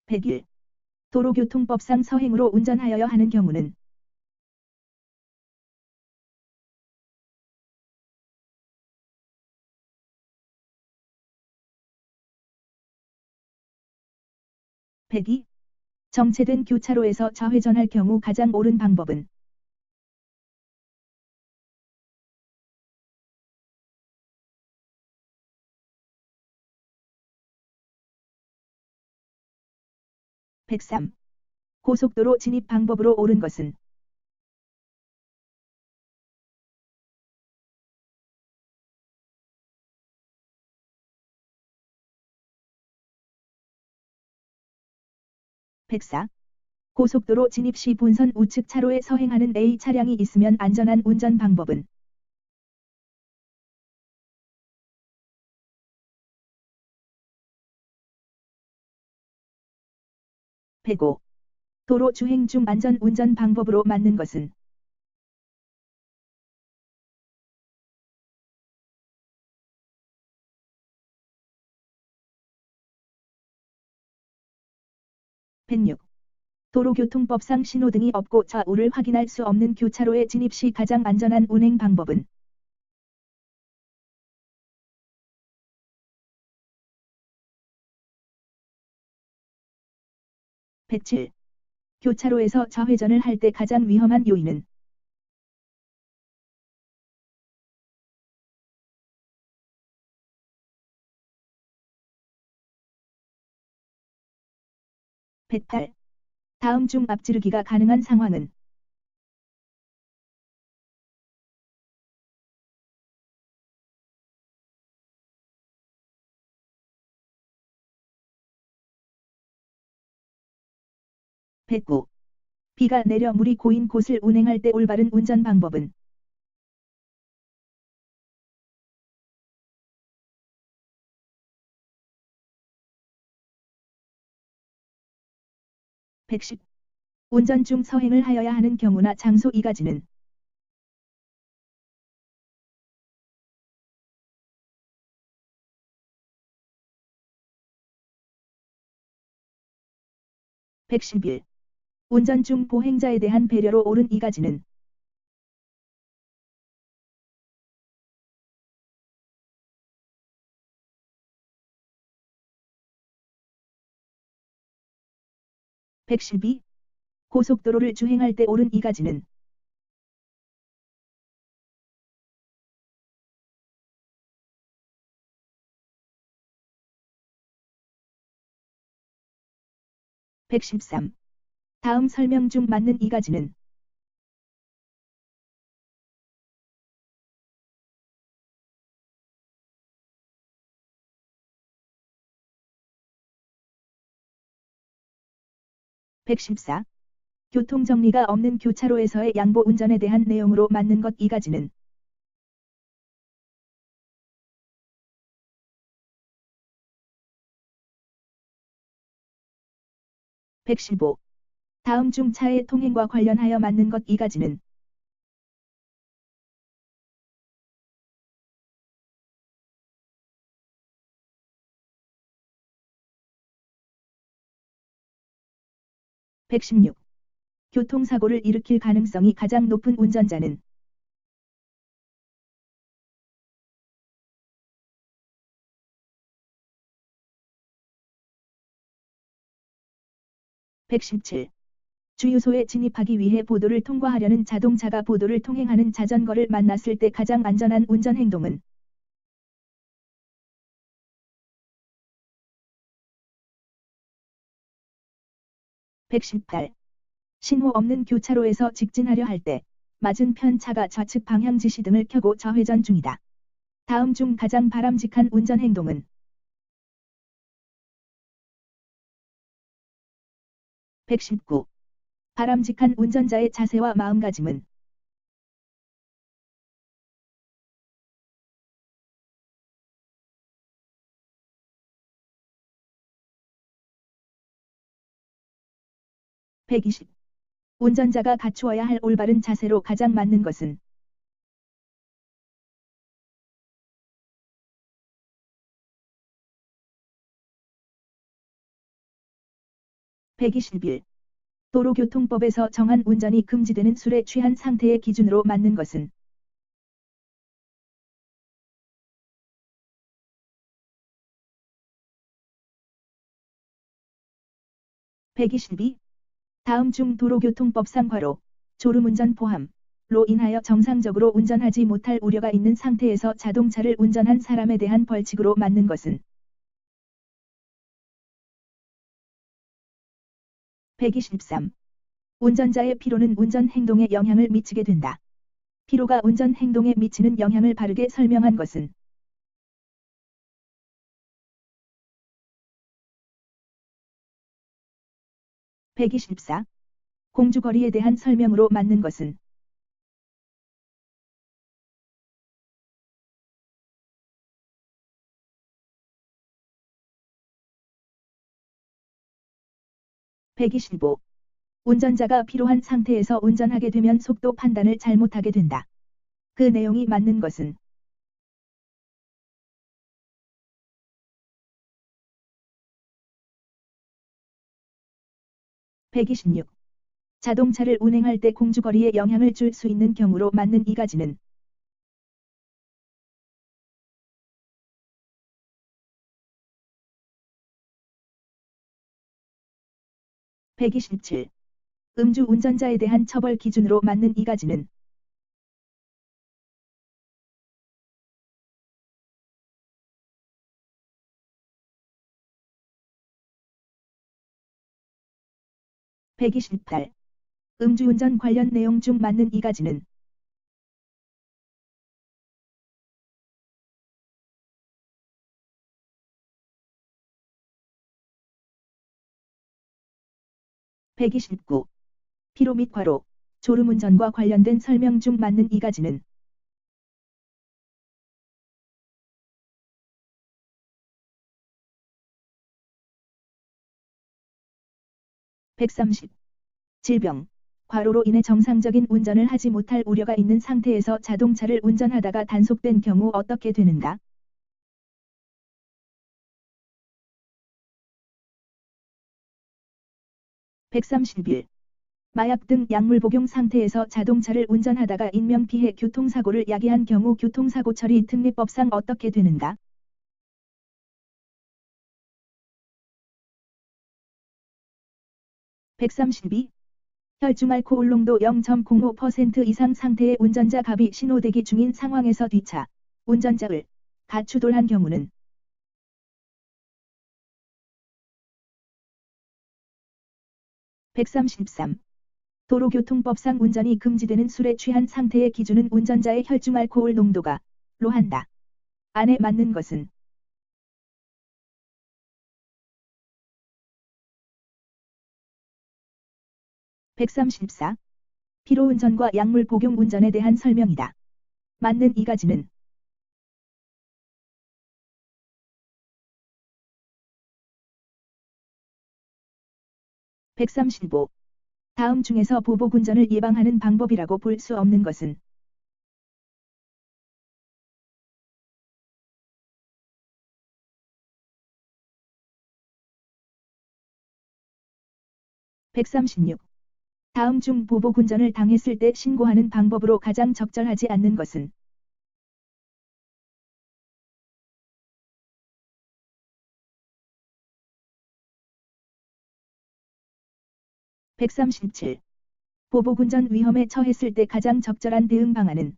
101. 도로교통법상 서행으로 운전하여야 하는 경우는 102. 정체된 교차로에서 좌회전할 경우 가장 옳은 방법은 103. 고속도로 진입 방법으로 옳은 것은 104. 고속도로 진입 시 본선 우측 차로에 서행하는 A 차량이 있으면 안전한 운전 방법은 105. 도로 주행 중 안전 운전 방법으로 맞는 것은 106. 도로교통법상 신호등이 없고 좌우를 확인할 수 없는 교차로에 진입 시 가장 안전한 운행 방법은 107. 교차로에서 좌회전을 할 때 가장 위험한 요인은 108. 다음 중 앞지르기가 가능한 상황은 109. 비가 내려 물이 고인 곳을 운행할 때 올바른 운전 방법은 110. 운전 중 서행을 하여야 하는 경우나 장소 이 가지는 111. 운전 중 보행자에 대한 배려로 옳은 이 가지는 112. 고속도로를 주행할 때 옳은 이 가지는 113. 다음 설명 중 맞는 이 가지는 114. 교통정리가 없는 교차로에서의 양보 운전에 대한 내용으로 맞는 것 이 가지는 115. 다음 중 차의 통행과 관련하여 맞는 것 이 가지는 116. 교통사고를 일으킬 가능성이 가장 높은 운전자는 117. 주유소에 진입하기 위해 보도를 통과하려는 자동차가 보도를 통행하는 자전거를 만났을 때 가장 안전한 운전 행동은 118. 신호 없는 교차로에서 직진하려 할 때 맞은편 차가 좌측 방향 지시등을 켜고 좌회전 중이다. 다음 중 가장 바람직한 운전 행동은 119. 바람직한 운전자의 자세와 마음가짐은 120. 운전자가 갖추어야 할 올바른 자세로 가장 맞는 것은 121. 도로교통법에서 정한 운전이 금지되는 술에 취한 상태의 기준으로 맞는 것은 122. 다음 중 도로교통법상 과로, 졸음운전 포함로 인하여 정상적으로 운전하지 못할 우려가 있는 상태에서 자동차를 운전한 사람에 대한 벌칙으로 맞는 것은 123. 운전자의 피로는 운전 행동에 영향을 미치게 된다. 피로가 운전 행동에 미치는 영향을 바르게 설명한 것은 124. 공주거리에 대한 설명으로 맞는 것은 125. 운전자가 피로한 상태에서 운전하게 되면 속도 판단을 잘못하게 된다. 그 내용이 맞는 것은 126. 자동차를 운행할 때 공주거리에 영향을 줄 수 있는 경우로 맞는 이 가지는 127. 음주 운전자에 대한 처벌 기준으로 맞는 이 가지는 128. 음주운전 관련 내용 중 맞는 이 가지는 129. 피로 및 과로, 졸음운전과 관련된 설명 중 맞는 이 가지는 130. 질병, 과로로 인해 정상적인 운전을 하지 못할 우려가 있는 상태에서 자동차를 운전하다가 단속된 경우 어떻게 되는가? 131. 마약 등 약물 복용 상태에서 자동차를 운전하다가 인명피해 교통사고를 야기한 경우 교통사고 처리 특례법상 어떻게 되는가? 132. 혈중 알코올 농도 0.05% 이상 상태의 운전자 갑이 신호대기 중인 상황에서 뒤차 운전자를 가추돌한 경우는 133. 도로교통법상 운전이 금지되는 술에 취한 상태의 기준은 운전자의 혈중 알코올 농도가 로 한다. 안에 맞는 것은 134. 피로운전과 약물 복용 운전에 대한 설명이다. 맞는 이 가지는 135. 다음 중에서 보복운전을 예방하는 방법이라고 볼 수 없는 것은 136. 다음 중 보복운전을 당했을 때 신고하는 방법으로 가장 적절하지 않는 것은 137. 보복운전 위험에 처했을 때 가장 적절한 대응 방안은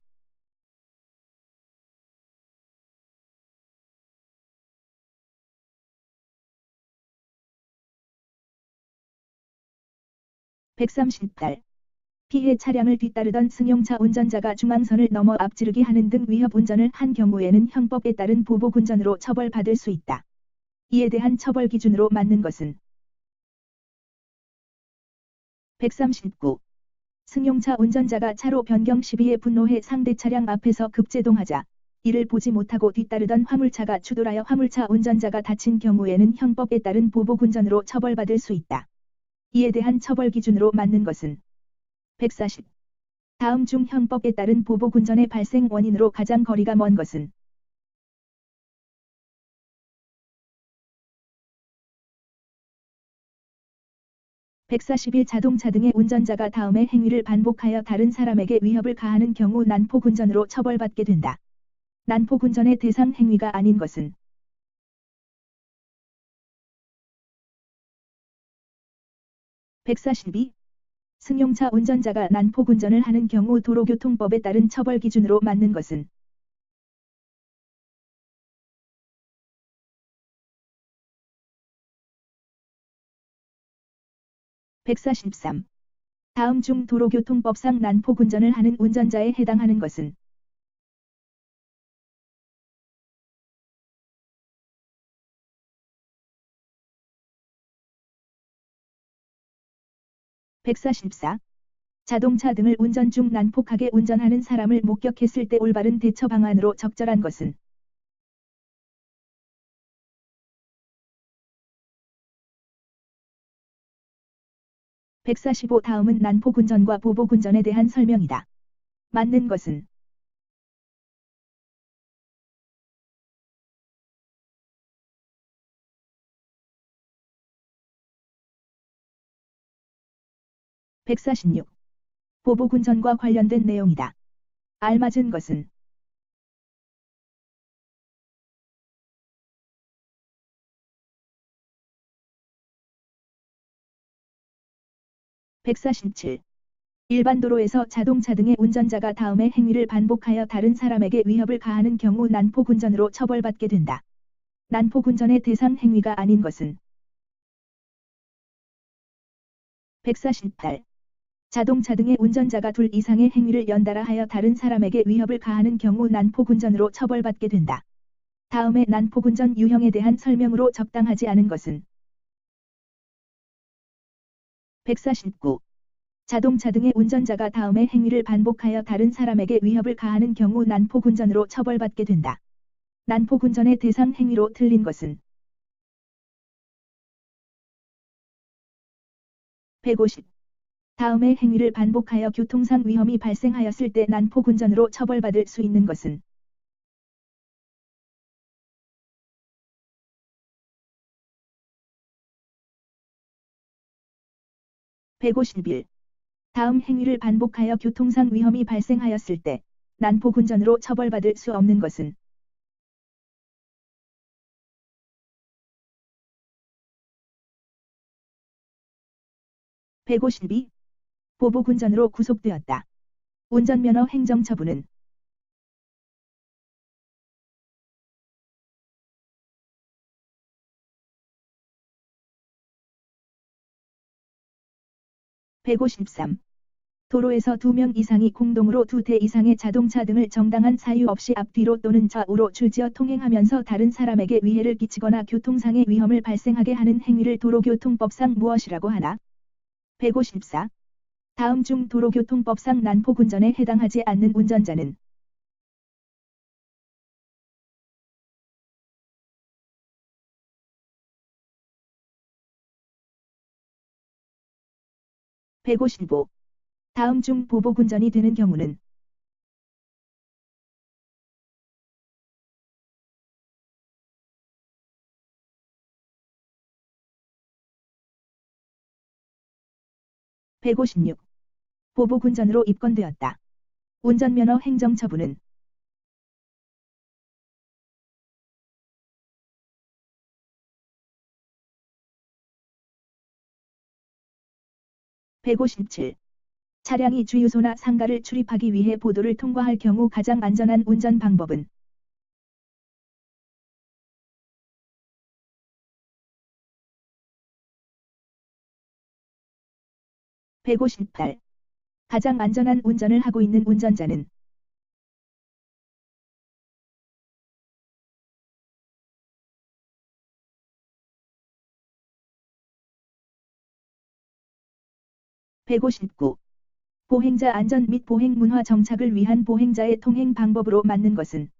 (138) 피해 차량을 뒤따르던 승용차 운전자가 중앙선을 넘어 앞지르기 하는 등 위협 운전을 한 경우에는 형법에 따른 보복운전으로 처벌받을 수 있다. 이에 대한 처벌 기준으로 맞는 것은 139. 승용차 운전자가 차로 변경 시비에 분노해 상대 차량 앞에서 급제동하자 이를 보지 못하고 뒤따르던 화물차가 추돌하여 화물차 운전자가 다친 경우에는 형법에 따른 보복운전으로 처벌받을 수 있다. 이에 대한 처벌 기준으로 맞는 것은 140. 다음 중 형법에 따른 보복운전의 발생 원인으로 가장 거리가 먼 것은 141 자동차 등의 운전자가 다음의 행위를 반복하여 다른 사람에게 위협을 가하는 경우 난폭운전으로 처벌받게 된다. 난폭운전의 대상 행위가 아닌 것은 142. 승용차 운전자가 난폭운전을 하는 경우 도로교통법에 따른 처벌 기준으로 맞는 것은 143. 다음 중 도로교통법상 난폭운전을 하는 운전자에 해당하는 것은 144. 자동차 등을 운전 중 난폭하게 운전하는 사람을 목격했을 때 올바른 대처 방안으로 적절한 것은 145. 다음은 난폭운전과 보복운전에 대한 설명이다. 맞는 것은 146. 보복운전과 관련된 내용이다. 알맞은 것은 147. 일반 도로에서 자동차 등의 운전자가 다음의 행위를 반복하여 다른 사람에게 위협을 가하는 경우 난폭운전으로 처벌받게 된다. 난폭운전의 대상 행위가 아닌 것은 148. 자동차 등의 운전자가 둘 이상의 행위를 연달아 하여 다른 사람에게 위협을 가하는 경우 난폭운전으로 처벌받게 된다. 다음의 난폭운전 유형에 대한 설명으로 적당하지 않은 것은 149. 자동차 등의 운전자가 다음의 행위를 반복하여 다른 사람에게 위협을 가하는 경우 난폭운전으로 처벌받게 된다. 난폭운전의 대상 행위로 틀린 것은 150. 다음의 행위를 반복하여 교통상 위험이 발생하였을 때 난폭운전으로 처벌받을 수 있는 것은 151. 다음 행위를 반복하여 교통상 위험이 발생하였을 때 난폭운전으로 처벌받을 수 없는 것은 152. 보복운전으로 구속되었다. 운전면허 행정처분은 153. 도로에서 2명 이상이 공동으로 2대 이상의 자동차 등을 정당한 사유 없이 앞뒤로 또는 좌우로 줄지어 통행하면서 다른 사람에게 위해를 끼치거나 교통상의 위험을 발생하게 하는 행위를 도로교통법상 무엇이라고 하나? 154. 다음 중 도로교통법상 난폭운전에 해당하지 않는 운전자는 155. 다음 중 보복운전이 되는 경우는 156. 보복운전으로 입건되었다. 운전면허 행정처분은 157. 차량이 주유소나 상가를 출입하기 위해 보도를 통과할 경우 가장 안전한 운전 방법은 158. 가장 안전한 운전을 하고 있는 운전자는 159. 보행자 안전 및 보행 문화 정착을 위한 보행자의 통행 방법으로 맞는 것은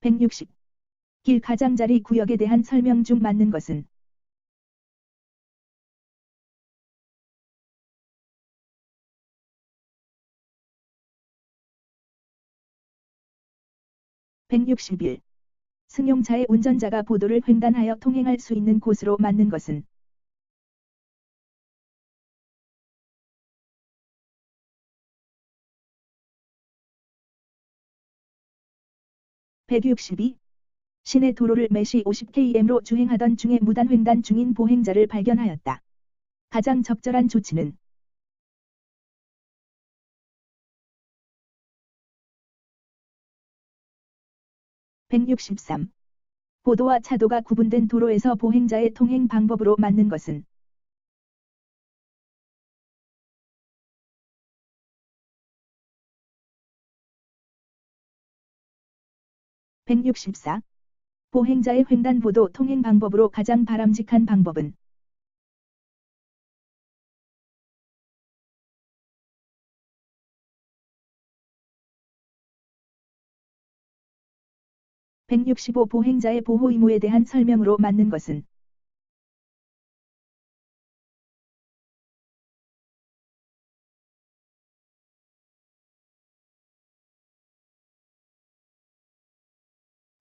160. 길 가장자리 구역에 대한 설명 중 맞는 것은 161. 승용차의 운전자가 보도를 횡단하여 통행할 수 있는 곳으로 맞는 것은 162. 시내 도로를 매시 50km로 주행하던 중에 무단 횡단 중인 보행자를 발견하였다. 가장 적절한 조치는 163. 보도와 차도가 구분된 도로에서 보행자의 통행 방법으로 맞는 것은 164. 보행자의 횡단보도 통행 방법으로 가장 바람직한 방법은 165. 보행자의 보호 의무에 대한 설명으로 맞는 것은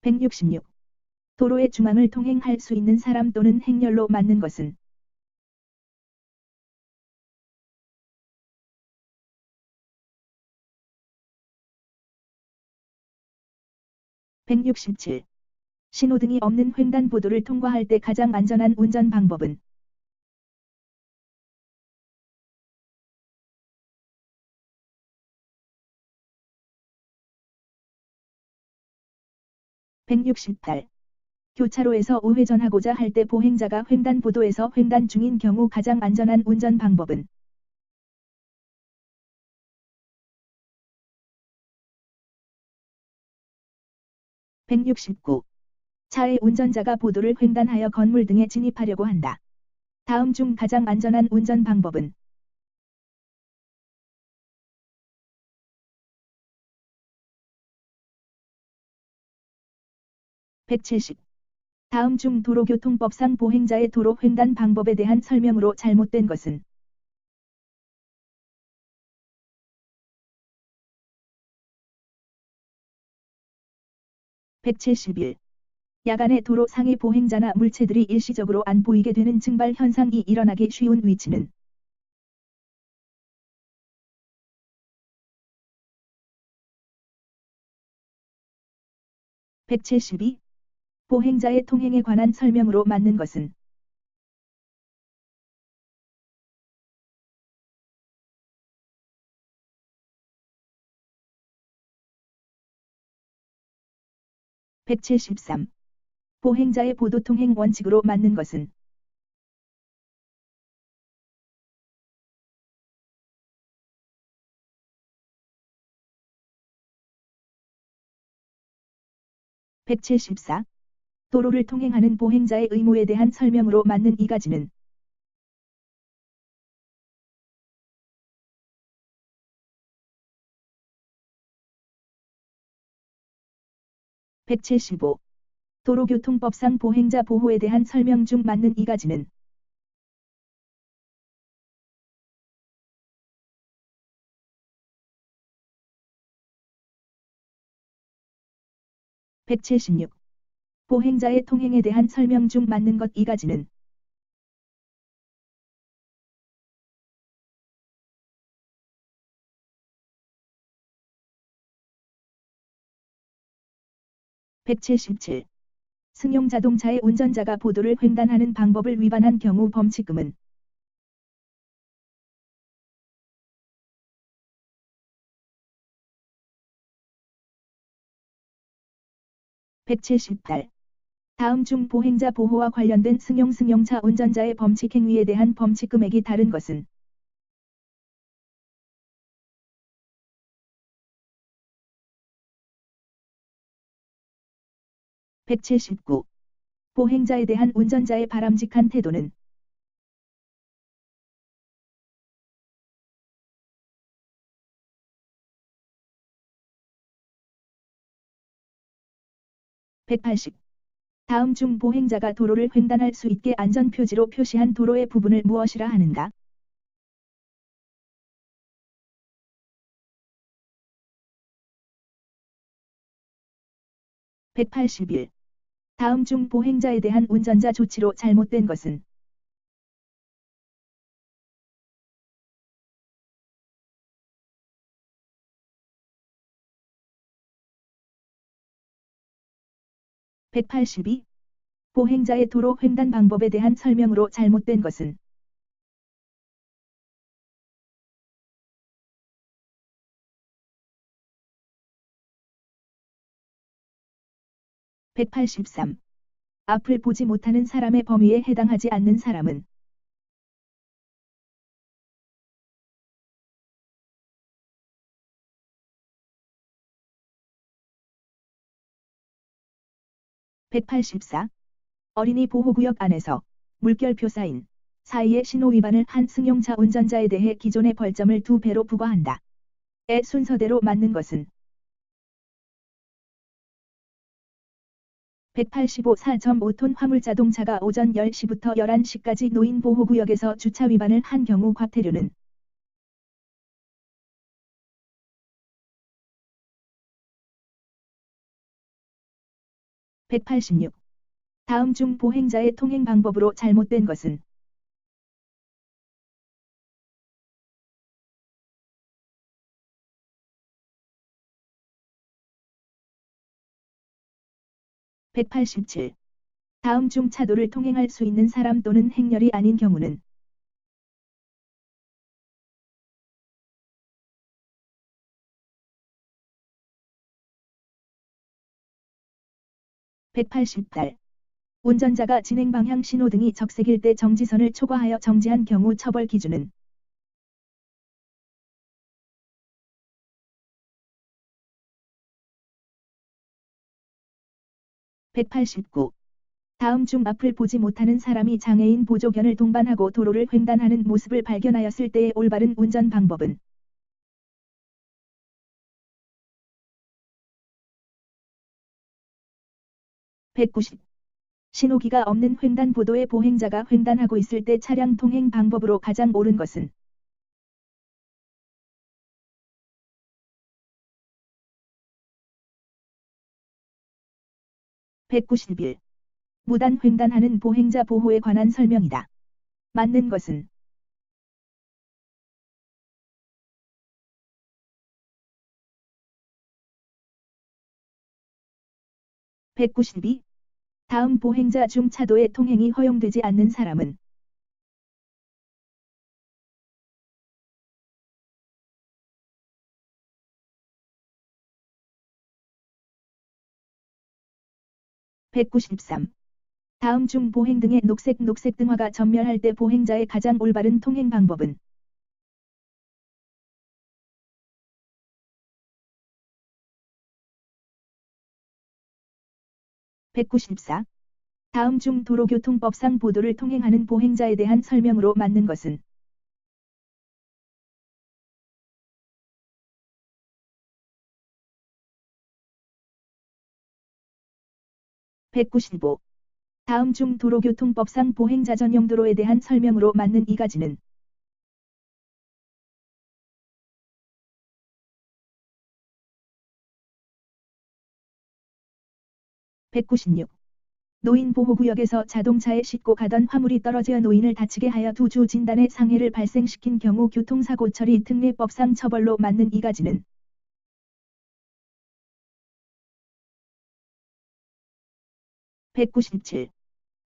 166. 도로의 중앙을 통행할 수 있는 사람 또는 행렬로 맞는 것은 167. 신호등이 없는 횡단보도를 통과할 때 가장 안전한 운전 방법은 168. 교차로에서 우회전하고자 할 때 보행자가 횡단보도에서 횡단 중인 경우 가장 안전한 운전 방법은 169. 차의 운전자가 보도를 횡단하여 건물 등에 진입하려고 한다. 다음 중 가장 안전한 운전 방법은 170. 다음 중 도로교통법상 보행자의 도로 횡단 방법에 대한 설명으로 잘못된 것은 171. 야간에 도로 상의 보행자나 물체들이 일시적으로 안 보이게 되는 증발 현상이 일어나기 쉬운 위치는 172. 보행자의 통행에 관한 설명으로 맞는 것은 173. 보행자의 보도 통행 원칙으로 맞는 것은 174. 도로를 통행하는 보행자의 의무에 대한 설명으로 맞는 이 가지는 175. 도로교통법상 보행자 보호에 대한 설명 중 맞는 이 가지는 176. 보행자의 통행에 대한 설명 중 맞는 것 이 가지는 177. 승용 자동차의 운전자가 보도를 횡단하는 방법을 위반한 경우 범칙금은 178. 다음 중 보행자 보호와 관련된 승용차 운전자의 범칙 행위에 대한 범칙금액이 다른 것은 179. 보행자에 대한 운전자의 바람직한 태도는 180. 다음 중 보행자가 도로를 횡단할 수 있게 안전표지로 표시한 도로의 부분을 무엇이라 하는가? 181. 다음 중 보행자에 대한 운전자 조치로 잘못된 것은 182. 보행자의 도로 횡단 방법에 대한 설명으로 잘못된 것은 183. 앞을 보지 못하는 사람의 범위에 해당하지 않는 사람은 184. 어린이 보호구역 안에서 물결표 사인 사이의 신호 위반을 한 승용차 운전자에 대해 기존의 벌점을 2배로 부과한다. 의 순서대로 맞는 것은 185. 4.5톤 화물자동차가 오전 10시부터 11시까지 노인 보호구역에서 주차 위반을 한 경우 과태료는 186. 다음 중 보행자의 통행 방법으로 잘못된 것은 187. 다음 중 차도를 통행할 수 있는 사람 또는 행렬이 아닌 경우는 188. 운전자가 진행 방향 신호등이 적색일 때 정지선을 초과하여 정지한 경우 처벌 기준은 189. 다음 중 앞을 보지 못하는 사람이 장애인 보조견을 동반하고 도로를 횡단하는 모습을 발견하였을 때의 올바른 운전 방법은 190. 신호기가 없는 횡단보도에 보행자가 횡단하고 있을 때 차량 통행 방법으로 가장 옳은 것은 191. 무단 횡단하는 보행자 보호에 관한 설명이다. 맞는 것은 192. 다음 보행자 중 차도에 통행이 허용되지 않는 사람은 193. 다음 중 보행 등의 녹색 등화가 전멸할 때 보행자의 가장 올바른 통행 방법은 194. 다음 중 도로교통법상 보도를 통행하는 보행자에 대한 설명으로 맞는 것은 195. 다음 중 도로교통법상 보행자 전용 도로에 대한 설명으로 맞는 이 가지는 196. 노인 보호구역에서 자동차에 싣고 가던 화물이 떨어져 노인을 다치게 하여 두 주 진단의 상해를 발생시킨 경우 교통사고 처리 특례법상 처벌로 맞는 이 가지는 197.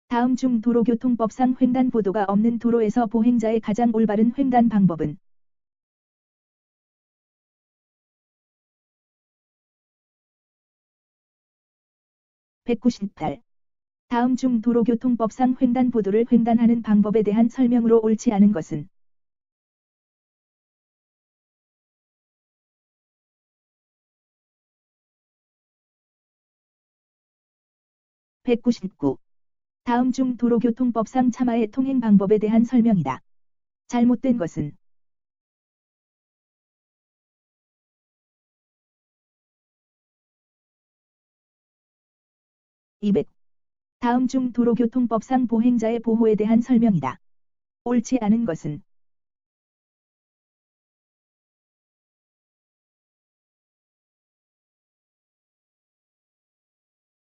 다음 중 도로교통법상 횡단보도가 없는 도로에서 보행자의 가장 올바른 횡단 방법은 198. 다음 중 도로교통법상 횡단보도를 횡단하는 방법에 대한 설명으로 옳지 않은 것은 199. 다음 중 도로교통법상 차마의 통행 방법에 대한 설명이다. 잘못된 것은 200. 다음 중 도로교통법상 보행자의 보호에 대한 설명이다. 옳지 않은 것은